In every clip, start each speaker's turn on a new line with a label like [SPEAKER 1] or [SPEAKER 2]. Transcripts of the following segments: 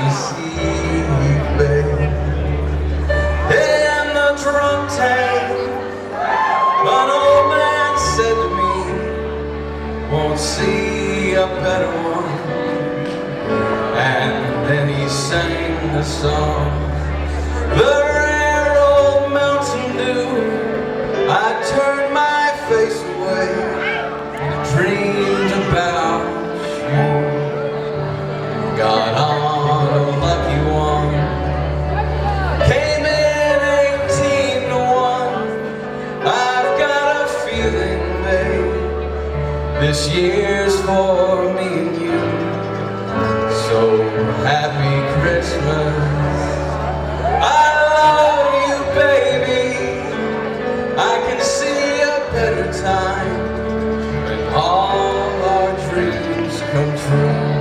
[SPEAKER 1] Christmas Eve, babe. Hey, I'm the drunk tank. An old man said to me, won't see a better one. And then he sang the song, the rare old Mountain Dew. I turned my face away and dreamed about you. Got on a lucky one, came in 18 to 1. I've got a feeling, babe, this year's for me and you. So happy Christmas, I love you, baby. I can see a better time when all our dreams come true.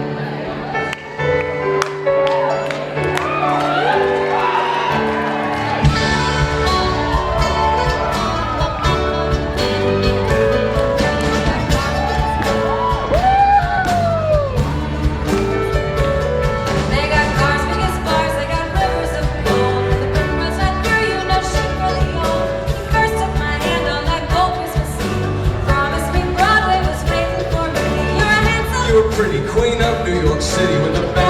[SPEAKER 1] You're a pretty queen of New York City with a